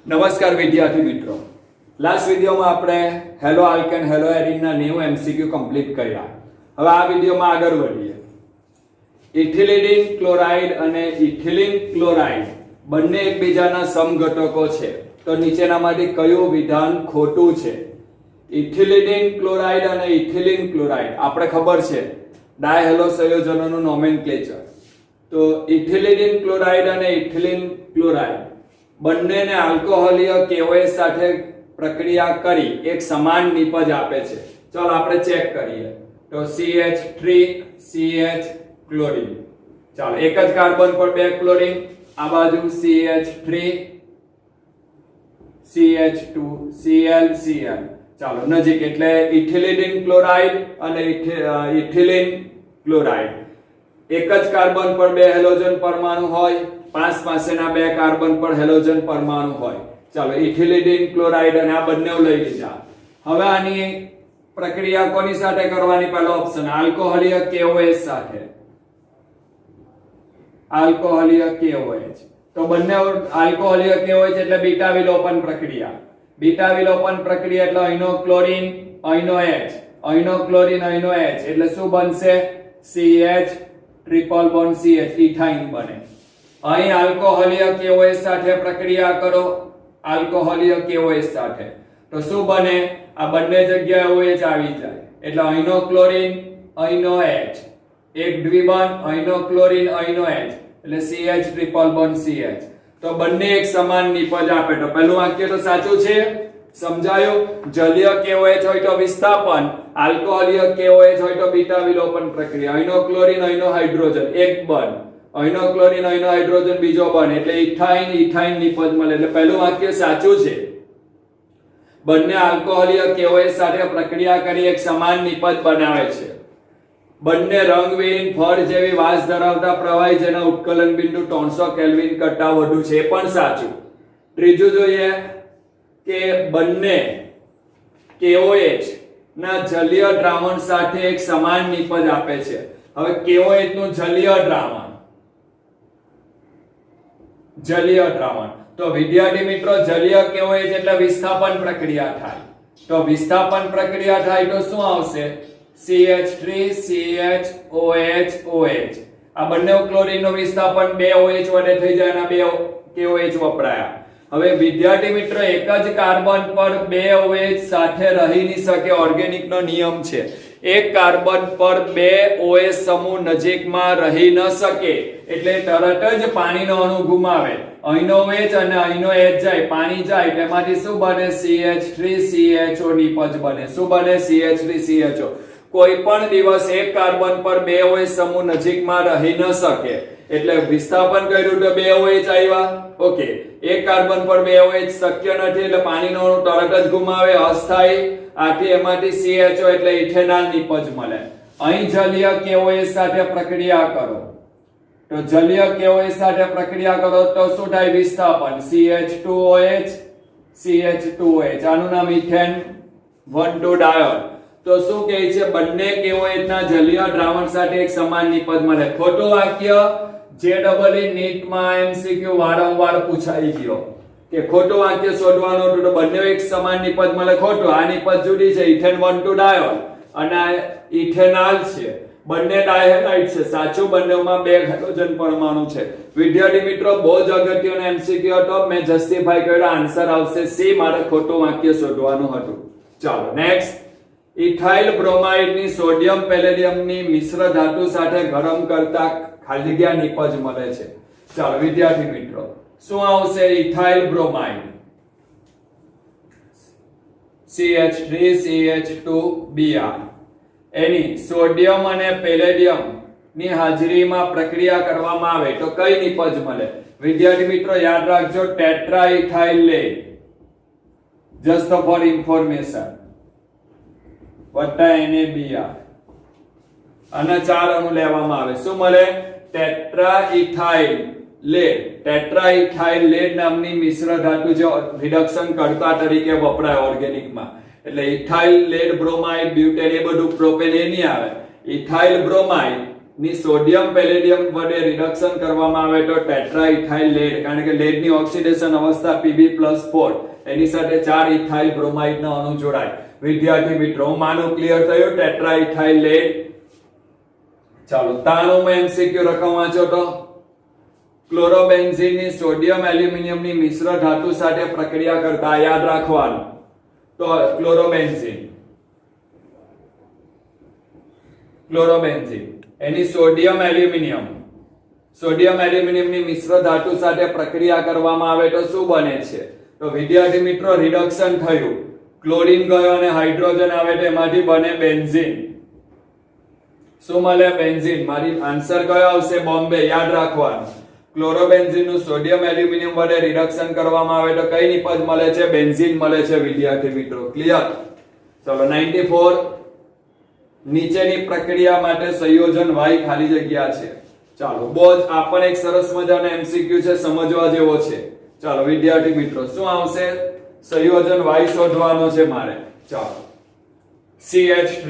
નમસ્કાર વિદ્યાર્થી મિત્રો, લાસ્ટ વિડિયોમાં આપણે હેલો આલ્કેન હેલો એરીનના 90 એમસીક્યુ કમ્પ્લીટ કર્યા. હવે આ વિડિયોમાં આગળ વધીએ. ઇથિલિન ક્લોરાઇડ અને ઇથિલિન ક્લોરાઇડ બંને એકબીજાના સમઘટકો છે, તો નીચેનામાંથી કયું વિધાન ખોટું છે? ઇથિલિન ક્લોરાઇડ અને ઇથિલિન ક્લોરાઇડ આપણે ખબર છે ડાયહેલો સંયોજનોનું નોમેનક્લેચર. તો ઇથિલિન ક્લોરાઇડ અને ઇથિલિન ક્લોરાઇડ બંનેને આલ્કોહોલીય KOH સાથે પ્રક્રિયા કરી એક સમાન નિપજ આપે છે. ચાલો આપણે ચેક કરીએ. તો CH3 CH ક્લોરીન, ચાલો એક જ કાર્બન પર બે ક્લોરીન, આ બાજુ CH3 CH2 Cl Cl, ચાલો નજીક એટલે ઇથિલિન ક્લોરાઇડ અને ઇથિલિન ક્લોરાઇડ. એક જ કાર્બન પર બે હેલોજન પરમાણુ હોય, પાસેના બે કાર્બન પર હેલોજન પરમાણુ હોય. ચાલો ઇથિલિન ક્લોરાઇડ અને આ બંને લઈ લીધા. હવે આની પ્રક્રિયા કોની સાથે કરવાની? પહેલો ઓપ્શન આલ્કોહોલીય KOH સાથે. આલ્કોહોલીય KOH, તો બંને આલ્કોહોલીય KOH એટલે બીટા વિલોપન પ્રક્રિયા. બીટા વિલોપન પ્રક્રિયા એટલે અહીંનો ક્લોરીન અહીંનો H, અહીંનો ક્લોરીન અહીંનો H એટલે શું બનશે? CH triple bond CH, ethyne બને. અહીં આલ્કોહોલીય KOH સાથે પ્રક્રિયા કરો, આલ્કોહોલીય KOH સાથે, તો શું બને? આ બંને જગ્યાએ OH આવી જાય એટલે અહીંનો ક્લોરીન અહીંનો H, એક દ્વિબંધ, અહીંનો ક્લોરીન અહીંનો H એટલે CH ટ્રિપલ બોન્ડ CH. તો બંને એક સમાન નિપજ આપે. તો પહેલું વાક્ય તો સાચું છે, સમજાયું? જલીય KOH હોય તો વિસ્થાપન, આલ્કોહોલીય KOH હોય તો બીટા વિલોપન પ્રક્રિયા. અહીંનો ક્લોરીન અહીંનો હાઇડ્રોજન એક બંધ, અહીંનો ક્લોરીન અહીંનો હાઇડ્રોજન બીજો બંધ એટલે ઇથાઇન ઇથાઇન નિપજ મળે. એટલે પહેલું વાક્ય સાચું છે. બંને આલ્કોહોલીય KOH સાથે પ્રક્રિયા કરી એક સમાન નિપજ બનાવે છે. બંને રંગવિહીન ફળ જેવી વાસ ધરાવતા પ્રવાહી જેના ઉત્કલન બિંદુ 300 કેલ્વિન કરતા વધુ છે, એ પણ સાચું. ત્રીજું જોઈએ કે બંને KOH ના જલીય દ્રાવણ સાથે એક સમાન નિપજ આપે છે. હવે KOH નું જલીય દ્રાવણ, જલીય દ્રાવણ, તો વિદ્યાર્થી મિત્રો જલીય KOH એટલે વિસ્થાપન પ્રક્રિયા થાય. તો વિસ્થાપન પ્રક્રિયા થાય તો શું આવશે? CH3 CH OH OH. આ બંને ક્લોરીનનું વિસ્થાપન બે OH વડે થઈ જાય અને બે KOH વપરાયા. હવે વિદ્યાર્થી મિત્રો એક જ કાર્બન પર બે OH સાથે રહી ન શકે, ઓર્ગેનિક નો નિયમ છે. એક કાર્બન પર બે OH સમૂહ નજીકમાં રહી ન શકે એટલે તરત જ પાણીનો અણુ ગુમાવે. અહીંનો OH અને અહીંનો H જાય, પાણી જાય, તેમાંથી શું બને? CH3 CHO નિપજ બને. શું બને? CH3 CHO. કોઈ પણ દિવસ એક કાર્બન પર બે OH સમૂહ નજીકમાં રહી ન શકે એટલે વિસ્થાપન કર્યું તો બે OH આવ્યા. ઓકે, એક કાર્બન પર બે OH શક્ય નથી એટલે પાણીનો અણુ તરત જ ગુમાવે, અસ્થાયી. આથી એમાંથી CHO એટલે ઇથેનોલ નિપજ મળે. અહીં જલીય KOH સાથે પ્રક્રિયા કરો, તો જલીય KOH સાથે પ્રક્રિયા કરો તો શું થાય? વિસ્થાપન CH2OH CH2OH, આનું નામ ઇથેન 1,2 ડાયોલ. તો શું કહે છે? બંને KOH ના જલીય દ્રાવણ સાથે એક સમાન નિપજ મળે. ખોટું વાક્ય JEE નીટમાં MCQ વારંવાર પૂછાઈ ગયો કે ખોટું વાક્ય શોધવાનું તો બંને એક સમાન નિપજ મળે. ખોટું. આ નિપજ જુદી છે, ઇથેન 1,2 ડાયોલ અને આ ઇથેનોલ છે. બંને ડાયહેલાઇડ છે. સાચું, બંનેમાં બે હાઇડ્રોજન પરમાણુ છે. વિદ્યાર્થી મિત્રો બહુ જ અગત્યનો MCQ હતો, મેં જસ્ટિફાઈ કર્યો. આન્સર આવશે C. મારે ખોટું વાક્ય શોધવાનું હતું. ચાલો નેક્સ્ટ. ઇથાઇલ બ્રોમાઇડ ની સોડિયમ પેલેડિયમની મિશ્ર ધાતુ સાથે ગરમ કરતા ખાલી જગ્યા નિપજ મળે છે. ચાલો વિદ્યાર્થી મિત્રો શું આવશે? Ethyl bromide CH3 CH2 Br એની સોડિયમ અને પેલેડિયમ ની હાજરીમાં પ્રક્રિયા કરવામાં આવે તો કઈ નિપજ મળે? વિદ્યાર્થી મિત્રો યાદ રાખજો, ટેટ્રાઇથાઇલ લેડ, જસ્ટ ફોર ઇન્ફોર્મેશન, વત્તા NaBr અને 4 અણુ લેવામાં આવે. શું મળે? ટેટ્રાઇથાઇલ લેડ. ટેટ્રાઇથાઇલ લેડ નામની મિશ્ર ધાતુ જે રિડક્શન કરતા તરીકે વપરાય ઓર્ગેનિકમાં. એટલે ઇથાઇલ લેડ બ્રોમાઇડ બ્યુટેન એ બધું પ્રોપેન એ નહીં આવે. ઇથાઇલ બ્રોમાઇડ ની સોડિયમ પેલેડિયમ વડે રિડક્શન કરવામાં આવે તો ટેટ્રા ઇથાઇલ લેડ, કારણ કે લેડ ની ઓક્સિડેશન અવસ્થા Pb+4 એની સાથે 4 ઇથાઇલ બ્રોમાઇડ ના અણુ જોડાય. વિદ્યાર્થી મિત્રો હું માનું ક્લિયર થયું ટેટ્રા ઇથાઇલ લેડ. ચાલો 93 માં એમસીક્યુ રકમ વાંચો તો ક્લોરોબેન્ઝીન ની સોડિયમ એલ્યુમિનિયમ ની મિશ્ર ધાતુ સાથે પ્રક્રિયા કરતા યાદ રાખવાનું. તો ક્લોરોબેન્ઝીન એની સોડિયમ એલ્યુમિનિયમ ની મિશ્ર ધાતુ સાથે પ્રક્રિયા કરવામાં આવે તો શું બને છે? તો વિદ્યાર્થી મિત્રો રિડક્શન થયું, ક્લોરીન ગયો અને હાઇડ્રોજન આવે તો એમાંથી બને બેન્ઝીન. શું મળે? બેન્ઝીન. મારી આન્સર કયો આવશે? બોમ્બે. યાદ રાખવાનું. ક્લોરોબેન્ઝીન નું સોડિયમ એલ્યુમિનિયમ વડે રિડક્શન કરવામાં આવે તો કઈ નિપજ મળે છે? બેન્ઝીન મળે છે વિદ્યાર્થી મિત્રો. ક્લિયર? ચલો 94 નીચેની પ્રક્રિયા માટે સંયોજન Y ખાલી જગ્યા છે. ચાલો બોજ આ પણ એક સરસ મજાનો એમસીક્યુ છે, સમજવા જેવો છે. ચાલો વિદ્યાર્થી મિત્રો શું આવશે? સંયોજન Y શોધવાનો છે મારે. ચાલો CH3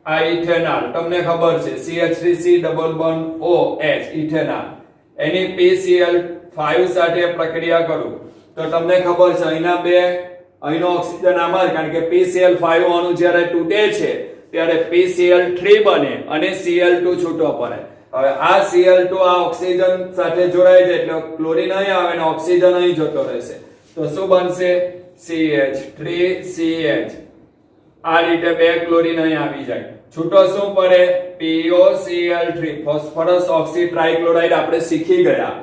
આ ઇથેનોલ તમને ખબર છે CH3C double bond OH ethanol એની PCl5 સાથે પ્રક્રિયા કરું તો તમને ખબર છે અહીંનો ઓક્સિજન આમાં, કારણ કે PCl5 અણુ જ્યારે તૂટે છે ત્યારે PCl3 બને અને Cl2 છૂટો પડે. હવે આ Cl2 આ ઓક્સિજન સાથે જોડાય છે એટલે ક્લોરીન અહીં આવે અને ઓક્સિજન અહીં જતો રહેશે. તો શું બનશે? CH3CH. આ રીતે બે ક્લોરીન અહીં આવી જાય, છૂટો શું પડે? POCl3 phosphorus ઓક્સી ટ્રાઇક્લોરાઇડ. આપણે શીખી ગયા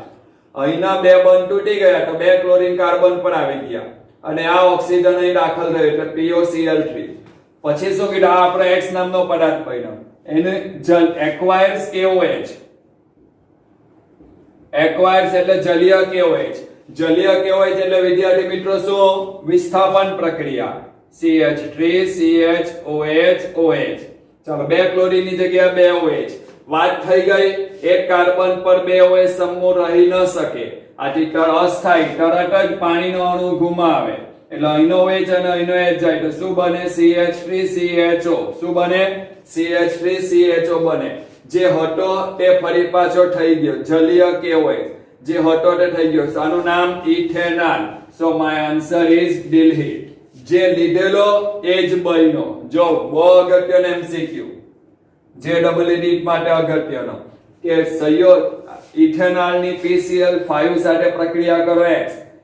અહીંના બે બંધ તૂટી ગયા તો બે ક્લોરીન કાર્બન પર આવી ગયા અને આ ઓક્સિજન અહીં દાખલ થયો એટલે POCl3. પછી શું કીધું? આ આપણો X નામનો પદાર્થ બન્યો, એને એક્વાયર્સ KOH. એક્વાયર્સ એટલે જલીય KOH. જલીય KOH એટલે વિદ્યાર્થી મિત્રો શું? વિસ્થાપન પ્રક્રિયા. CH3CHOH. ચાલો બે ક્લોરીન ની જગ્યાએ બે OH. વાત થઈ ગઈ. એક કાર્બન પર બે OH સમૂહ રહી ન શકે, આથી અસ્થાયી તરત જ પાણીનો અણુ ગુમાવે એટલે અહીંનો OH અને અહીંનો H જાય તો શું બને? CH3CHO. શું બને? CH3CHO બને. જે હતો તે ફરી પાછો થઈ ગયો જલીય KOH. જે હતો તે થઈ ગયો. આનું નામ ethanol. So my answer is Delhi. જે લીધેલો એ જ બન્યો. જો બહુ અગત્યનો એમસીક્યુ, જે ડબલઈ માટે અગત્યનો કે ઇથેનોલ ની PCl5 સાથે પ્રક્રિયા કરો X,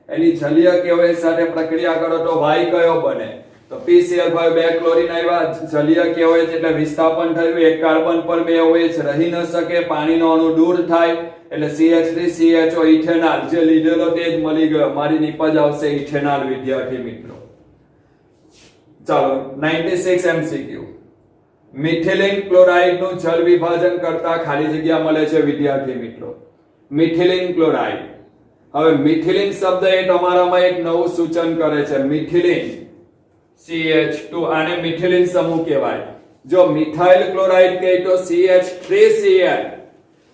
એની જલીય KOH સાથે પ્રક્રિયા કરો તો Y કયો બને? તો PCl5 બે ક્લોરીન આવ્યા, જલીય KOH એટલે વિસ્થાપન થયું, એક કાર્બન પર બે OH રહી ન શકે, પાણીનો અણુ દૂર થાય એટલે CH3CHO ઇથેનોલ. જે લીધેલો તે જ મળી ગયો. મારી નિપજ આવશે ઇથેનોલ વિદ્યાર્થી મિત્રો. ચાલો 96 MCQ. મિથિલિન ક્લોરાઇડ નું જળ વિભાજન કરતા ખાલી જગ્યા મળે છે વિદ્યાર્થી મિત્રો. Methylene chloride. હવે મિથિલિન શબ્દ એ તમારામાં એક નવું સૂચન કરે છે. મિથિલિન CH2 આને મિથિલિન સમૂહ કહેવાય. જો મિથાઇલ ક્લોરાઇડ કહે તો CH3Cl.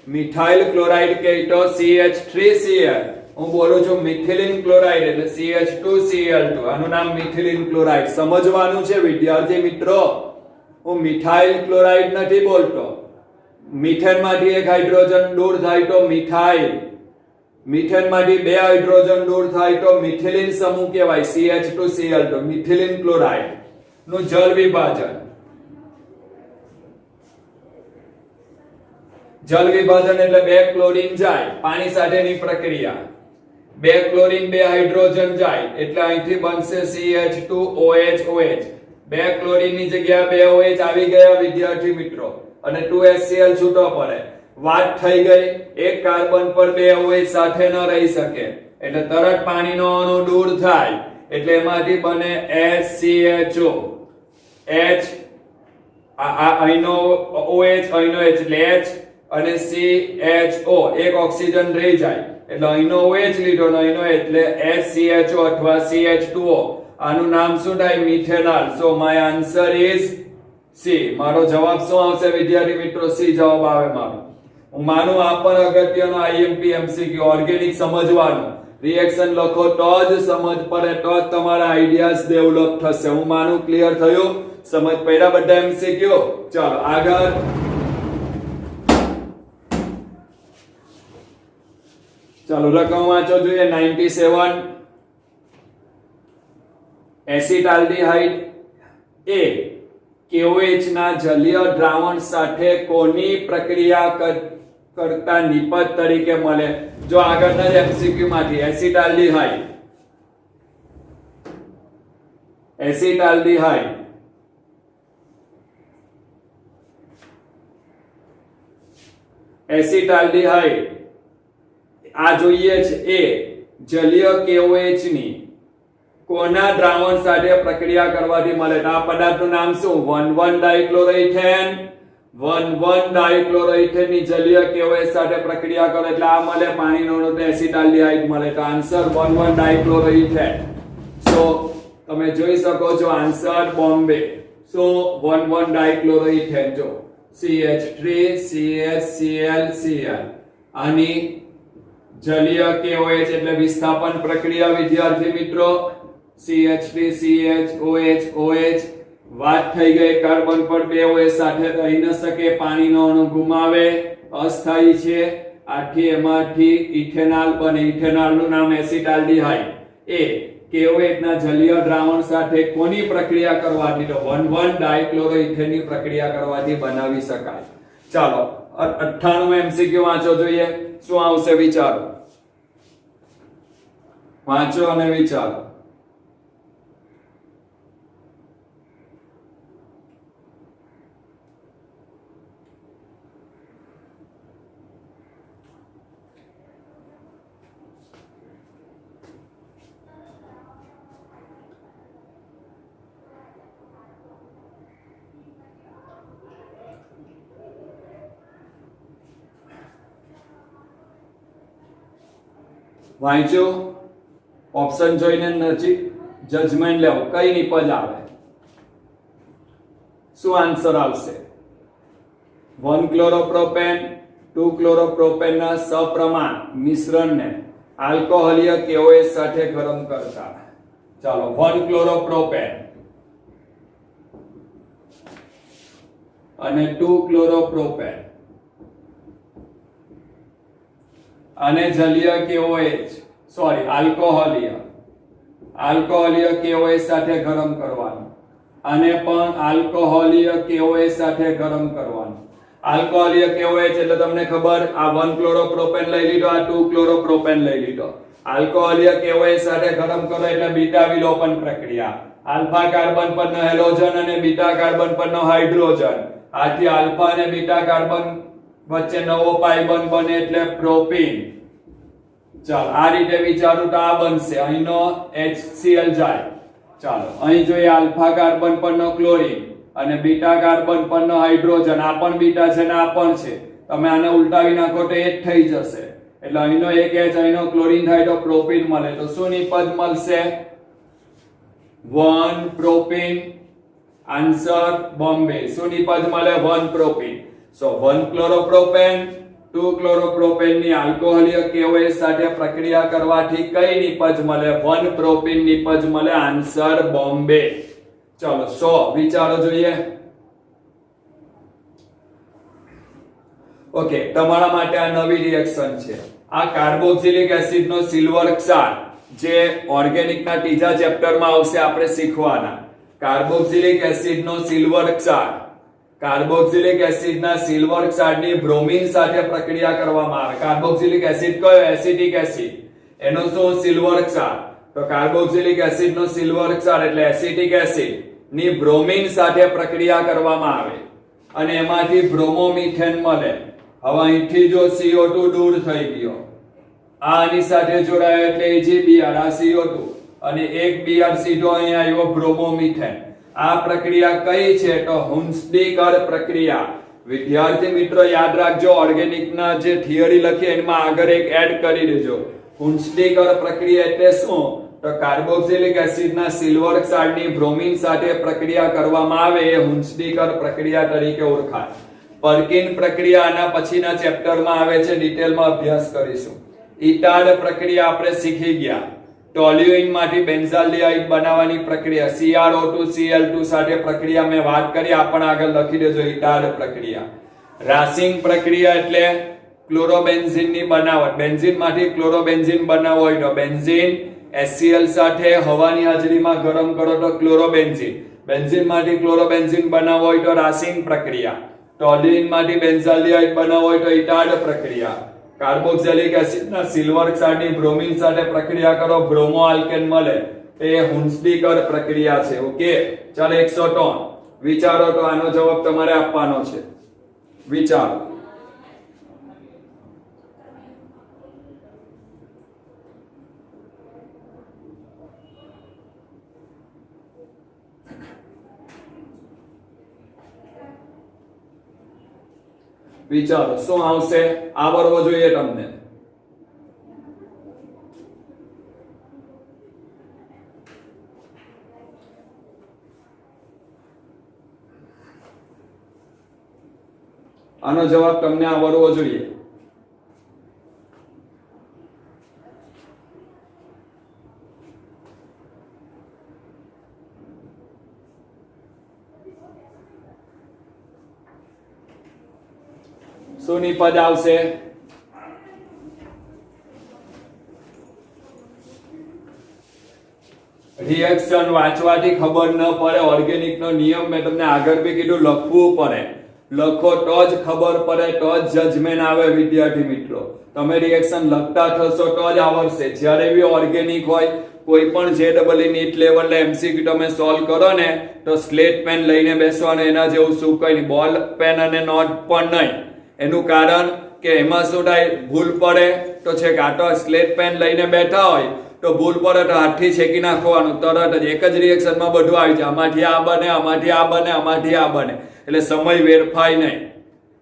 મિથાઇલ ક્લોરાઇડ કહે તો CH3Cl. હું બોલું છું મિથિલિન ક્લોરાઇડ એટલે CH2Cl2. આનું નામ મિથિલિન ક્લોરાઇડ. સમજવાનું છે વિદ્યાર્થી મિત્રો. હું મિથાઇલ ક્લોરાઇડ નથી બોલતો. મિથેન માંથી એક હાઇડ્રોજન દૂર થાય તો મિથાઇલ, મિથેન માંથી બે હાઇડ્રોજન દૂર થાય તો મિથિલિન સમૂહ કહેવાય CH2Cl2. મિથિલિન ક્લોરાઇડ નું જળ વિભાજન. જળ વિભાજન એટલે બે ક્લોરીન જાય, પાણી સાથેની પ્રક્રિયા. બે ક્લોરીન બે હાઇડ્રોજન જાય એટલે અહીંથી બનશે CH2OH. બે ક્લોરીન ની જગ્યાએ બે OH આવી ગયા વિદ્યાર્થી મિત્રો અને 2HCl છૂટો પડે. વાત થઈ ગઈ. એક કાર્બન પર બે OH સાથે ન રહી શકે એટલે તરત પાણીનો અણુ દૂર થાય એટલે એમાંથી બને HCHO. H અહીંનો OH અહીંનો H એટલે H અને CHO. એક ઓક્સિજન રહી જાય એટલે અહીંનો OH લીધો અને અહીંનો એટલે HCHO અથવા CH2O. આનું નામ શું થાય? Methanol. So my answer is C. મારો જવાબ શું આવશે વિદ્યાર્થી મિત્રો? C જવાબ આવે મારો. હું માનું આ પણ અગત્યનો IMP MCQ ઓર્ગેનિક સમજવાનું રિએક્શન લખો તો જ સમજ પડે, તો જ તમારા આઈડિયાઝ ડેવલપ થશે. હું માનું ક્લિયર થયું? સમજ પડ્યા બધા એમસીક્યુ? ચાલો આગળ. ચાલો રકમ વાંચો જોઈએ. 97 એસિટાલ્ડીહાઇડ એ KOH ના જલીય દ્રાવણ સાથે કોની પ્રક્રિયા કરતા નિપજ તરીકે મળે? જો આગળના જ એમસીક્યુ માંથી એસિટાલ્ડીહાઇડ આ જોઈએ છે એ જલીય KOH ની કોના દ્રાવણ સાથે પ્રક્રિયા કરવાથી મળે? તો આ પદાર્થનું નામ શું? 1,1 ડાઇક્લોરોઇથેન. 1,1 ડાઇક્લોરોઇથેન ની જલીય KOH સાથે પ્રક્રિયા કરે એટલે આ મળે, પાણીનો અણુ તો એસિટાલ્ડીહાઇડ મળે. તો આન્સર 1,1 ડાઇક્લોરોઇથેન. સો તમે જોઈ શકો છો આન્સર બોમ્બે. સો 1,1 ડાઇક્લોરોઇથેન જો CH3CHClCl આની જલીય KOH એટલે વિસ્થાપન પ્રક્રિયા વિદ્યાર્થી મિત્રો. CH3CHOH વાત થઈ ગઈ. કાર્બન પર બે OH સાથે રહી ન શકે, પાણીનો અણુ ગુમાવે, અસ્થાયી છે. આથી એમાંથી ઇથેનોલ બને. ઇથેનોલનું નામ એસિટાલ્ડીહાઇડ. એ KOH ના જલીય દ્રાવણ સાથે કોની પ્રક્રિયા કરવાથી? તો 1,1 ડાઇક્લોરોઇથેન ની પ્રક્રિયા કરવાથી બનાવી શકાય. ચાલો 98 MCQ વાંચો જોઈએ. શું આવશે વિચારો? વાંચો અને વિચારો. વાંચો, ઓપ્શન જોઈને નજીક જજમેન્ટ લેવો. કઈ નિપજ આવે? શું આન્સર આવશે? 1 ક્લોરોપ્રોપેન 2 ક્લોરોપ્રોપેન ના સપ્રમાણ મિશ્રણને આલ્કોહોલીય KOH સાથે ગરમ કરતા. ચાલો 1 ક્લોરોપ્રોપેન અને 2 ક્લોરોપ્રોપેન અને જલીય KOH આલ્કોહોલીય KOH સાથે ગરમ કરવાનું. અને પણ આલ્કોહોલીય KOH સાથે ગરમ કરવાનું. આલ્કોહોલીય KOH એટલે તમને ખબર, આ 1 ક્લોરોપ્રોપેન લઈ લીધો, આ 2 ક્લોરોપ્રોપેન લઈ લીધો. આલ્કોહોલીય KOH સાથે ગરમ કરો એટલે બીટા વિલોપન પ્રક્રિયા. આલ્ફા કાર્બન પરનો હેલોજન અને બીટા કાર્બન પરનો હાઇડ્રોજન. આથી આલ્ફા અને બીટા કાર્બન વચ્ચે નવો પાઈ બોન્ડ બને એટલે પ્રોપીન. ચાલો આ રીતે વિચારું તો આ બનશે. અહીંનો HCl જાય. ચાલો અહીં જોઈએ આલ્ફા કાર્બન પરનો ક્લોરીન અને બીટા કાર્બન પરનો હાઇડ્રોજન. આ પણ બીટા છે ને આ પણ છે. તમે આને ઉલટાવી નાખો તો એ જ થઈ જશે. એટલે અહીંનો એક H અહીંનો ક્લોરીન થાય તો પ્રોપીન મળે. તો શું નિપજ મળશે? 1 પ્રોપીન. આન્સર બોમ્બે. શું નિપજ મળે? 1 પ્રોપીન. સો 1 ક્લોરોપ્રોપેન 2 ક્લોરોપ્રોપેન ની આલ્કોહોલીય KOH સાથે પ્રક્રિયા કરવાથી કઈ નિપજ મળે? 1 પ્રોપીન નિપજ મળે. આન્સર બોમ્બે. ચલો 100 વિચારો જોઈએ. ઓકે, તમારા માટે આ નવી રિએક્શન છે. આ કાર્બોક્સિલિક એસિડ નો સિલ્વર ક્ષાર જે ઓર્ગેનિક ના ત્રીજા ચેપ્ટરમાં આવશે, આપણે શીખવાના. કાર્બોક્સિલિક એસિડ નો સિલ્વર ક્ષાર, કાર્બોક્સિલિક એસિડ ના સિલ્વર ક્ષારની બ્રોમિન સાથે પ્રક્રિયા કરવામાં આવે. કાર્બોક્સિલિક એસિડ કયો? Acetic acid. એનો શું? સિલ્વર ક્ષાર. તો કાર્બોક્સિલિક એસિડ નો સિલ્વર ક્ષાર એટલે એસિટિક એસિડ ની બ્રોમિન સાથે પ્રક્રિયા કરવામાં આવે અને એમાંથી બ્રોમોમિથેન મળે. હવે અહીંથી જો CO2 દૂર થઈ ગયો, આ આની સાથે જોડાયો એટલે AgBr, આ CO2 અને એક Br સીધો અહીં આવ્યો બ્રોમોમિથેન. આ પ્રક્રિયા કઈ છે? તો હુન્સડીકર પ્રક્રિયા. વિદ્યાર્થી મિત્રો યાદ રાખજો, ઓર્ગેનિક ના જે થિયરી લખી એમાં આગળ એક એડ કરી દેજો. હુન્સડીકર પ્રક્રિયા એટલે શું? તો કાર્બોક્સિલિક એસિડ ના સિલ્વર ક્ષારની બ્રોમિન સાથે પ્રક્રિયા કરવામાં આવે એ હુન્સડીકર પ્રક્રિયા તરીકે ઓળખાય. પર્કિન પ્રક્રિયા આના પછીના ચેપ્ટરમાં આવે છે, ડિટેલમાં અભ્યાસ કરીશું. ઇટાડ પ્રક્રિયા આપણે શીખી ગયા. ટોલ્યુઇન માંથી બેન્ઝાલ્ડિહાઇડ બનાવવાની પ્રક્રિયા CrO2 Cl2 સાથે પ્રક્રિયા મેં વાત કરી, આ પણ આગળ લખી દેજો. ઇટાડ પ્રક્રિયા. રાસિંગ પ્રક્રિયા એટલે ક્લોરોબેન્ઝીન ની બનાવટ. બેન્ઝીન માંથી ક્લોરોબેન્ઝીન બનાવવો હોય તો બેન્ઝીન HCl સાથે હવાની હાજરીમાં ગરમ કરો તો ક્લોરોબેન્ઝીન. બેન્ઝીન માંથી ક્લોરોબેન્ઝીન બનાવવો હોય તો રાસિંગ પ્રક્રિયા. ટોલ્યુઇન માંથી બેન્ઝાલ્ડિહાઇડ બનાવવો હોય તો ઇટાડ પ્રક્રિયા. કાર્બોક્સિલિક એસિડ ના સિલ્વર સાથે બ્રોમિન સાથે પ્રક્રિયા કરો, બ્રોમો આલ્કેન મળે, એ હુન્સડીકર પ્રક્રિયા છે. ઓકે, ચાલો 103 વિચારો તો આનો જવાબ તમારે આપવાનો છે. વિચારો. વિચારો શું આવશે, આવડવો જોઈએ તમને. આનો જવાબ તમને આવડવો જોઈએ. શું નિપજ આવશે? રિએક્શન વાંચવાથી ખબર ન પડે. ઓર્ગેનિક નો નિયમ મેં તમને આગળ બી કીધું, લખવું પડે. લખો તો જ ખબર પડે, તો જ જજમેન્ટ આવે. વિદ્યાર્થી મિત્રો, તમે રિએક્શન લખતા થશો તો જ આવડશે. જ્યારે બી ઓર્ગેનિક હોય, કોઈ પણ JEE નીટ લેવલ MCQ તમે સોલ્વ કરો ને તો સ્લેટ પેન લઈને બેસવાનું. એના જેવું શું કઈ નહીં. બોલ પેન અને નોટ પણ નહીં. એનું કારણ કે એમાં શું થાય, ભૂલ પડે તો છે કે આ તો સ્લેટ પેન લઈને બેઠા હોય તો ભૂલ પડે તો હાથથી છેકી નાખવાનું. તરત જ એક જ રિએક્શનમાં બધું આવી જાય. આમાંથી આ બને, આમાંથી આ બને, આમાંથી આ બને. એટલે સમય વેરફાય નહીં.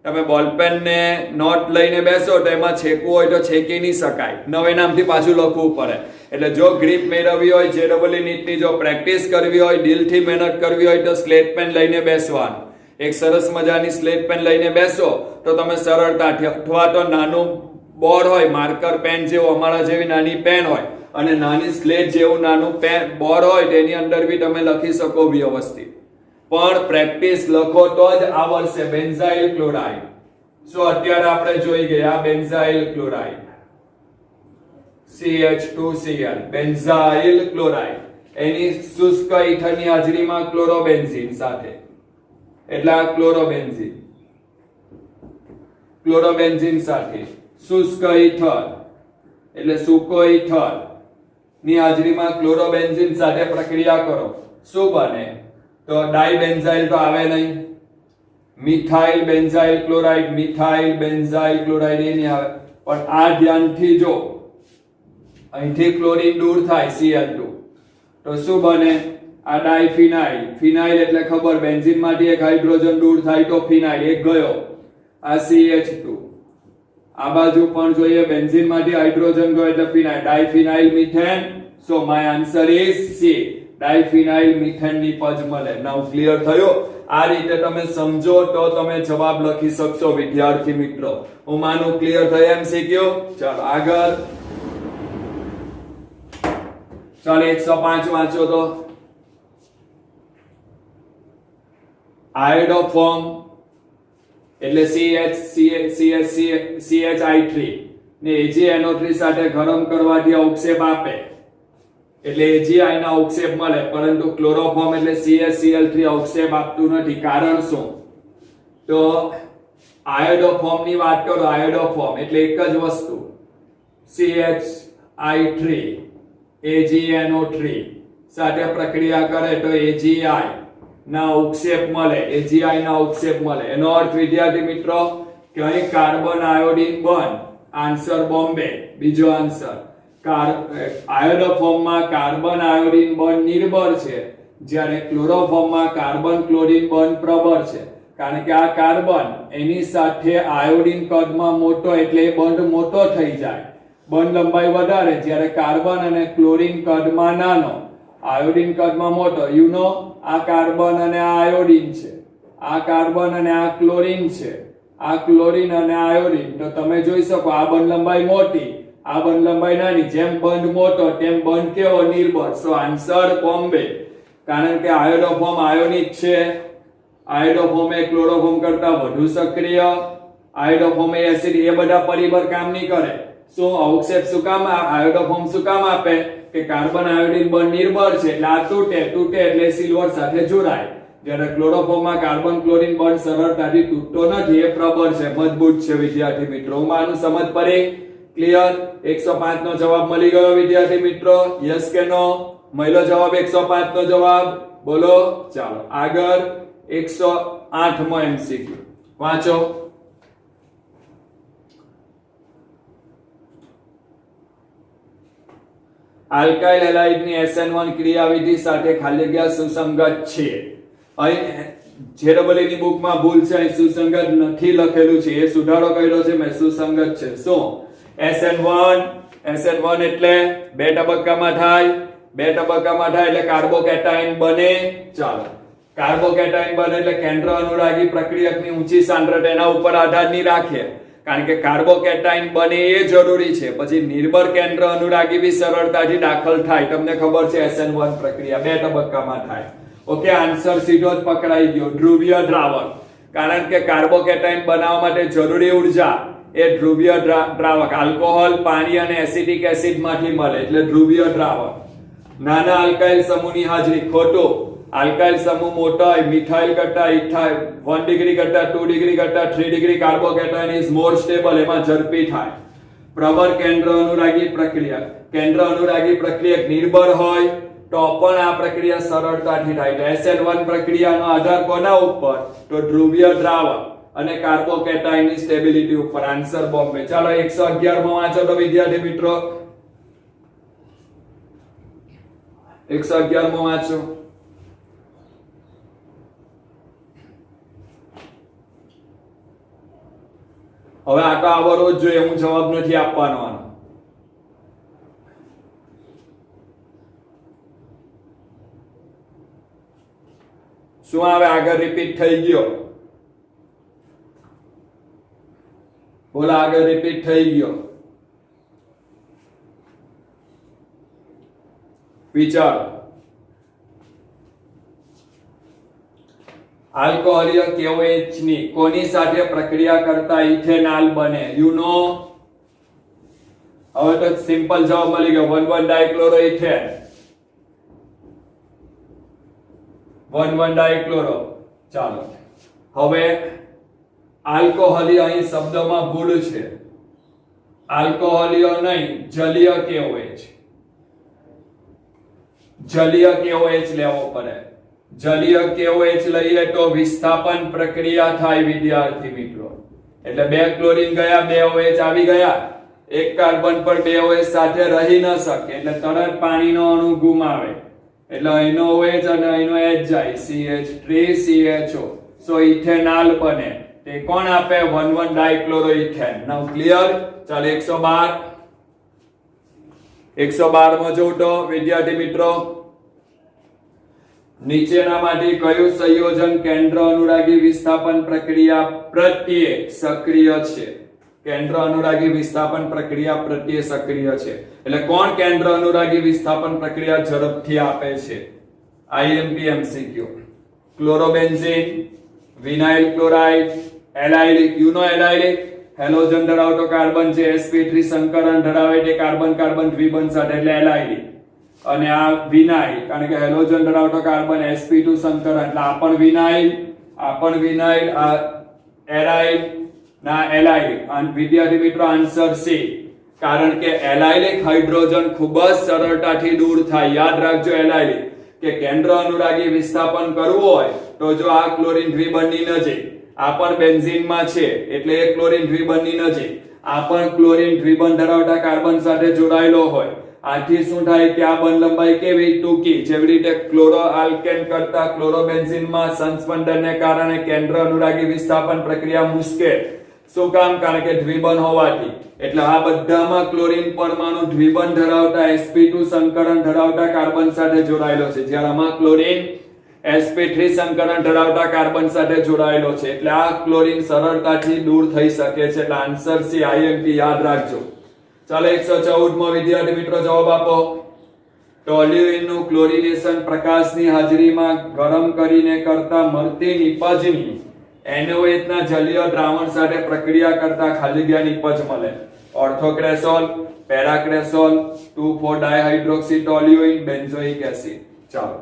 તમે બોલપેન ને નોટ લઈને બેસો તો એમાં છેકવું હોય તો છેકી નહીં શકાય. નવે નામથી પાછું લખવું પડે. એટલે જો ગ્રીપ મેળવવી હોય, JEE નીટની જો પ્રેક્ટિસ કરવી હોય, દિલથી મહેનત કરવી હોય તો સ્લેટ પેન લઈને બેસવાનું. એક સરસ મજાની સ્લેટ પેન લઈને બેસો તો તમે સરળતાથી, અથવા તો નાનું બોર્ડ હોય, માર્કર પેન જેવું, અમારા જેવી નાની પેન હોય અને નાની સ્લેટ જેવું નાનું પેન બોર્ડ હોય, તેની અંદર બી તમે લખી શકો વ્યવસ્થિત. પણ પ્રેક્ટિસ લખો તો જ આવડશે. Benzyl chloride. સો અત્યારે આપણે જોઈ ગયા benzyl chloride, CH2Cl, benzyl chloride. એની શુષ્ક ઇથરની હાજરીમાં ક્લોરોબેન્ઝીન સાથે, એટલે આ ક્લોરોબેન્ઝીન. ક્લોરોબેન્ઝીન સાથે શુષ્ક ઇથર એટલે સૂકો ઇથર ની હાજરીમાં ક્લોરોબેન્ઝીન સાથે પ્રક્રિયા કરો. શું બને? તો ડાઇબેન્ઝાઇલ તો આવે નહીં. Methyl benzyl chloride, methyl benzyl chloride એ નહીં આવે. પણ આ ધ્યાનથી જો, અહીંથી ક્લોરીન દૂર થાય Cl2 તો શું બને? આ ડાઇફિનાઇલ. ફિનાઇલ એટલે ખબર, બેન્ઝીન માંથી એક હાઇડ્રોજન દૂર થાય તો ફિનાઇલ, એક ગયો. આ CH2. આ બાજુ પણ જોઈએ, બેન્ઝીન માંથી હાઇડ્રોજન ગયો એટલે phenyl, diphenyl methane. So my answer is C, diphenyl methane ની પજ મળે. નાઉ ક્લિયર થયો? આ રીતે તમે સમજો તો તમે જવાબ લખી શકશો. વિદ્યાર્થી મિત્રો, હું માનું ક્લિયર થયા MCQ. ચાલો આગળ. ચાલો 105 વાંચો તો. આયોડોફોર્મ એટલે CHI3 ને AgNO3 સાથે ગરમ કરવાથી અવક્ષેપ આપે એટલે AgI ના અવક્ષેપ મળે. પરંતુ ક્લોરોફોર્મ એટલે CHCl3 અવક્ષેપ આપતું નથી. કારણ શું? તો આયોડોફોર્મ ની વાત કરો. આયોડોફોર્મ એટલે એક જ વસ્તુ, CHI3 AgNO3 સાથે પ્રક્રિયા કરે તો AgI ના અવક્ષેપ મળે, AgI ના અવક્ષેપ મળે. એનો અર્થ વિદ્યાર્થી મિત્રો કે અહીં કાર્બન આયોડીન બંધ. આન્સર બોમ્બે. બીજો આન્સર. આયોડોફોર્મમાં કાર્બન આયોડીન બંધ નિર્બળ છે, જ્યારે ક્લોરોફોર્મમાં કાર્બન ક્લોરીન બંધ પ્રબળ છે. કારણ કે આ કાર્બન એની સાથે આયોડીન કદમાં મોટો એટલે એ બંધ મોટો થઈ જાય, બંધ લંબાઈ વધારે. જ્યારે કાર્બન અને ક્લોરીન કદમાં નાનો, આયોડીન કદમાં મોટો. આ કાર્બન અને આ આયોડીન છે, આ કાર્બન અને આ ક્લોરીન છે, આ ક્લોરીન અને આયોડીન. તો તમે જોઈ શકો આ બંધ લંબાઈ મોટી આ બંધ લંબાઈ નાની, જેમ બંધ મોટો તેમ બંધ કેવો? નિર્બળ. સો આન્સર બોમ્બે, કારણ કે આયોડોફોર્મ આયોનિક છે. આયોડોફોર્મ એ ક્લોરોફોર્મ કરતા વધુ સક્રિય, આયોડોફોર્મ એ એસિડ, એ બધા પરિબળ કામ નહીં કરે. શું અવક્ષેપ શું કામ આયોડોફોર્મ શું કામ આપે? કે કાર્બન આયોડિન બંધ નિર્બળ છે એટલે આ તૂટે એટલે સિલ્વર સાથે જોડાય. જ્યારે ક્લોરોફોર્મમાં કાર્બન ક્લોરીન બંધ સરળતાથી તૂટતો નથી, એ પ્રબળ છે, મજબૂત છે. વિદ્યાર્થી મિત્રો, હું માનું સમજ પડી? ક્લિયર? 105 નો જવાબ મળી ગયો વિદ્યાર્થી મિત્રો? યસ કે નો? મળ્યો જવાબ 105 નો જવાબ? બોલો. ચાલો આગળ 108 મો એમસીક્યુ વાંચો. આલ્કાઇલ હેલાઇડની SN1 ક્રિયાવિધિ સાથે ખાલી જગ્યા સુસંગત છે. અહીં JEE ની બુકમાં ભૂલ છે, અહીં સુસંગત નથી લખેલું છે, એ સુધારો કર્યો છે મેં, સુસંગત છે. શું? SN1 એટલે બે તબક્કામાં થાય, બે તબક્કામાં થાય એટલે કાર્બોકેટાઇન બને. ચાલો, કાર્બોકેટાઇન બને એટલે કેન્દ્ર અનુરાગી પ્રક્રિયકની ઊંચી સાંદ્રતા એના ઉપર આધાર નહીં રાખે, કારણ કે કાર્બોકેટાઇન બને એ જરૂરી છે. પછી નિર્બળ કેન્દ્ર અનુરાગી બી સરળતાથી દાખલ થાય. તમને ખબર છે SN1 પ્રક્રિયા બે તબક્કામાં થાય. ઓકે, આન્સર સીધો જ પકડાઈ ગયો. ધ્રુવીય દ્રાવક, કારણ કે કાર્બોકેટાઇન બનાવવા માટે જરૂરી ઉર્જા એ ધ્રુવીય દ્રાવક આલ્કોહોલ, પાણી અને એસિટિક એસિડ માંથી મળે એટલે ધ્રુવીય દ્રાવક. નાના આલ્કાઇલ સમૂહની હાજરી, ખોટું. આલ્કાઇલ સમૂહ મોટા હોય, મિથાઇલ કરતા ઇથાઇલ 1 ડિગ્રી કરતા 2 ડિગ્રી કરતા 3 ડિગ્રી કાર્બોકેટાઇન ઇઝ મોર સ્ટેબલ, એમાં ઝડપી થાય. પ્રબળ કેન્દ્ર અનુરાગી પ્રક્રિયા, કેન્દ્ર અનુરાગી પ્રક્રિયક નિર્બળ હોય તો પણ આ પ્રક્રિયા સરળતાથી થાય. SN1 પ્રક્રિયાનો આધાર કોના ઉપર? તો ધ્રુવીય દ્રાવક અને કાર્બોકેટાઇનની સ્ટેબિલિટી ઉપર. આન્સર બોમ્બે. ચાલો 111 માં વાંચો તો વિદ્યાર્થી મિત્રો, 111 માં વાંચો. હવે આ તો આવડવો જ જોઈએ, હું જવાબ નથી આપવાનો આનો. શું આવે આગળ? રિપીટ થઈ ગયો. બોલા, આગળ રિપીટ થઈ ગયો. વિચારો. આલ્કોહોલિય KOH ની કોની સાથે પ્રક્રિયા કરતા ઇથેનોલ બને? You know. હવે તો સિમ્પલ જવાબ મળી ગયો, 1,1 ડાઇક્લોરોઇથેન. 1,1 ડાઇક્લોરો. ચાલો, હવે આલ્કોહોલિય, અહીં શબ્દમાં ભૂલ છે. આલ્કોહોલિય નહીં, જલીય KOH. જલીય KOH લેવો પડે. જલીય KOH લઈએ તો વિસ્થાપન પ્રક્રિયા થાય વિદ્યાર્થી મિત્રો. એટલે બે ક્લોરીન ગયા, બે OH આવી ગયા, એક કાર્બન પર બે OH સાથે રહી ન શકે એટલે તરત પાણીનો અણુ ગુમાવે, એટલે અહીંનો OH અને અહીંનો H જાય, CH3CHO. સો ઇથેનોલ બને. તે કોણ આપે? 1,1 ડાઇક્લોરોઇથેન. નાઉ ક્લિયર? ચાલો 112 માં જોઉં તો વિદ્યાર્થી મિત્રો, નીચેનામાંથી કયું સંયોજન કેન્દ્ર અનુરાગી વિસ્થાપન પ્રક્રિયા પ્રત્યે સક્રિય છે? કેન્દ્ર અનુરાગી વિસ્થાપન પ્રક્રિયા પ્રત્યે સક્રિય છે એટલે કોણ કેન્દ્ર અનુરાગી વિસ્થાપન પ્રક્રિયા ઝડપથી આપે છે? IMP MCQ. Chlorobenzene, vinyl chloride, allylic. You know allylic? Halogen ધરાવતો કાર્બન છે, sp3 સંકરણ ધરાવે તે કાર્બન કાર્બન દ્વિબંધ સાથે એટલે એલાઇલિક. અને આ વિનાઇલ, કારણ કે હેલોજન ધરાવતો કાર્બન sp2 સંકરણ એટલે આ પણ વિનાઇલ, આ પણ વિનાઇલ, આ એરાઇલ ના એલાઇલિક. વિદ્યાર્થી મિત્રો આન્સર C, કારણ કે એલાઇલિક હાઇડ્રોજન ખૂબ જ સરળતાથી દૂર થાય. યાદ રાખજો એલાઇલિક, કે કેન્દ્ર અનુરાગી વિસ્થાપન કરવું હોય તો જો આ ક્લોરીન દ્વિબંધની નજીક, આ પણ બેન્ઝીનમાં છે એટલે એ ક્લોરીન દ્વિબંધની નજીક, આ પણ ક્લોરીન દ્વિબંધ ધરાવતા કાર્બન સાથે જોડાયેલો હોય, આથી શું થાય કે આ બંધ લંબાઈ કેવી? ટૂંકી. જેવી રીતે ક્લોરો આલ્કેન કરતા ક્લોરોબેન્ઝીનમાં સંસ્પંદનને કારણે કેન્દ્ર અનુરાગી વિસ્થાપન પ્રક્રિયા મુશ્કેલ. શું કામ? કારણ કે દ્વિબંધ હોવાથી. એટલે આ બધામાં ક્લોરીન પરમાણુ દ્વિબંધ ધરાવતા sp2 સંકરણ ધરાવતા કાર્બન સાથે જોડાયેલો છે, જ્યારે આમાં ક્લોરીન sp3 સંકરણ ધરાવતા કાર્બન સાથે જોડાયેલો છે, એટલે આ ક્લોરીન સરળતાથી દૂર થઈ શકે છે. એટલે આન્સર C, IMP યાદ રાખજો. ચાલો 114 માં વિદ્યાર્થી મિત્રો જવાબ આપો. ટોલ્યુઇન નું ક્લોરિનેશન પ્રકાશની હાજરીમાં ગરમ કરીને કરતા મળતી નિપજની NaOH ના જલીય દ્રાવણ સાથે પ્રક્રિયા કરતા ખાલી જગ્યા નિપજ મળે. ઓર્થોક્રેસોલ, પેરાક્રેસોલ, 2,4 ડાયહાઇડ્રોક્સી ટોલ્યુઇન, બેન્ઝોઇક એસિડ. ચાલો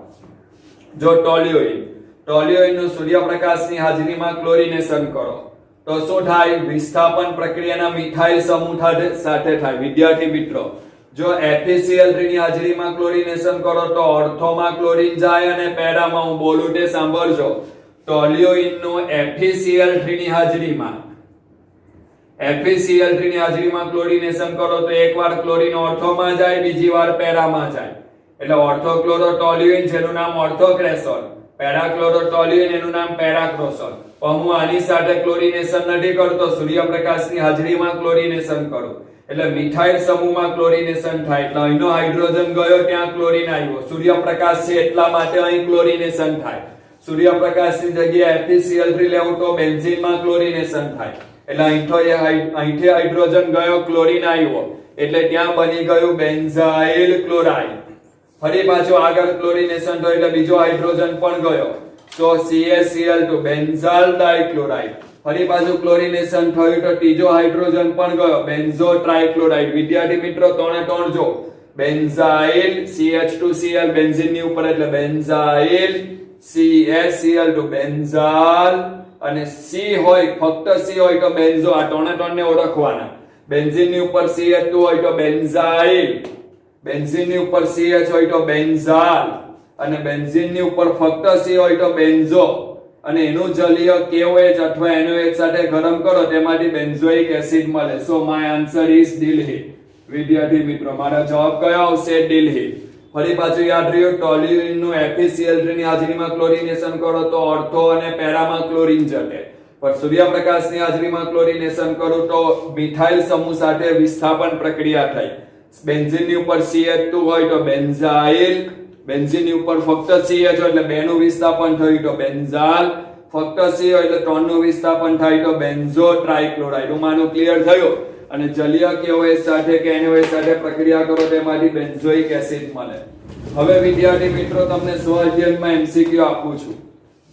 જો ટોલ્યુઇન નું સૂર્યપ્રકાશની હાજરીમાં ક્લોરિનેશન કરો તો શું થાય? વિસ્થાપન પ્રક્રિયાના મિથાઇલ સમૂહ સાથે થાય. વિદ્યાર્થી મિત્રો જો FeCl3 ની હાજરીમાં ક્લોરિનેશન કરો તો ઓર્થોમાં ક્લોરીન જાય અને પેરામાં, હું બોલું તે સાંભળજો, ટોલ્યુઇન નું FeCl3 ની હાજરીમાં ક્લોરિનેશન કરો તો એકવાર ક્લોરીન ઓર્થોમાં જાય, બીજી વાર પેરામાં જાય, એટલે ઓર્થોક્લોરોટોલ્યુઇન જેનું નામ ઓર્થોક્રેસોલ, પેરાક્લોરોટોલ્યુઇન એનું નામ પેરાક્રોસોલ. પણ હું આની સાથે ક્લોરિનેશન નથી કરતો, સૂર્યપ્રકાશની હાજરીમાં ક્લોરિનેશન કરું એટલે મિથાઇલ સમૂહમાં ક્લોરિનેશન થાય, એટલે અહીંનો હાઇડ્રોજન ગયો, ત્યાં ક્લોરીન આવ્યો. સૂર્યપ્રકાશ છે એટલા માટે અહીં ક્લોરિનેશન થાય. સૂર્યપ્રકાશની જગ્યાએ FeCl3 લેવું તો બેન્ઝીનમાં ક્લોરિનેશન થાય, એટલે અહીંથી હાઇડ્રોજન ગયો, ક્લોરીન આવ્યો, એટલે ત્યાં બની ગયું બેન્ઝાઇલ ક્લોરાઇડ. ફરી પાછું આગળ ક્લોરિનેશન થયું એટલે બીજો હાઇડ્રોજન પણ ગયો, તો CaCl2 બેન્ઝાલ ડાઇક્લોરાઇડ. ફરી પાછું ક્લોરિનેશન થયું તો ત્રીજો હાઇડ્રોજન પણ ગયો, બેન્ઝો ટ્રાઇક્લોરાઇડ. વિદ્યાર્થી મિત્રો ત્રણે ત્રણ જો, બેન્ઝાઇલ CH2Cl બેન્ઝીનની ઉપર એટલે બેન્ઝાઇલ, CaCl2 બેન્ઝાલ, અને C હોય, ફક્ત C હોય તો બેન્ઝો. આ ત્રણે ત્રણને ઓળખવાના. બેન્ઝીનની ઉપર CH2 હોય તો બેન્ઝાઇલ, બેન્ઝીનની ઉપર CH હોય તો બેન્ઝાલ, અને બેન્ઝીનની ઉપર ફક્ત C હોય તો બેન્ઝો, અને એનું જલીય KOH અથવા NaOH સાથે ગરમ કરો તેમાંથી બેન્ઝોઇક એસિડ મળે. સો માય આન્સર ઇઝ દિલ્હી. વિદ્યાર્થી મિત્રો મારો જવાબ કયો આવશે? દિલ્હી. ફરી પાછું યાદ રહ્યું, ટોલ્યુઇન નું FeCl3 ની હાજરીમાં ક્લોરિનેશન કરો તો ઓર્થો અને પેરામાં ક્લોરીન જશે, પણ સૂર્યપ્રકાશની હાજરીમાં ક્લોરિનેશન કરું તો મિથાઇલ સમૂહ સાથે વિસ્થાપન પ્રક્રિયા થઈ. બેન્ઝીનની ઉપર CH2 હોય તો બેન્ઝાઇલ, બેન્ઝીનની ઉપર ફક્ત CH હોય એટલે 2 નું વિસ્થાપન થયું તો બેન્ઝાલ, ફક્ત C હોય એટલે 3 નું વિસ્થાપન થાય તો બેન્ઝો ટ્રાઇક્લોરાઇડ. માનું ક્લિયર થયું? અને જલીય KOH સાથે કે NaOH સાથે પ્રક્રિયા કરો તેમાંથી બેન્ઝોઇક એસિડ મળે. હવે વિદ્યાર્થી મિત્રો તમને સ્વઅધ્યયનમાં MCQ આપું છું.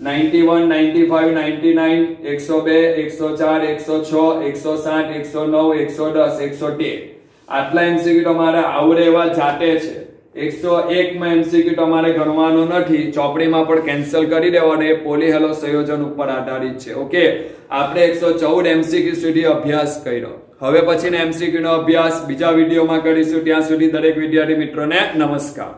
91, 95, 99, 102, 104, 106, 107, 109, 110, 113 આટલા MCQ તમારે આવડે એવા જાતે છે. 101 માં MCQ તમારે ગણવાનો નથી, ચોપડીમાં પણ કેન્સલ કરી દેવાનો, એ પોલીહેલો સંયોજન ઉપર આધારિત છે. ઓકે, આપણે 114 MCQ સુધી અભ્યાસ કર્યો. હવે પછીના MCQ નો અભ્યાસ બીજા વિડીયોમાં કરીશું. ત્યાં સુધી દરેક વિદ્યાર્થી મિત્રોને નમસ્કાર.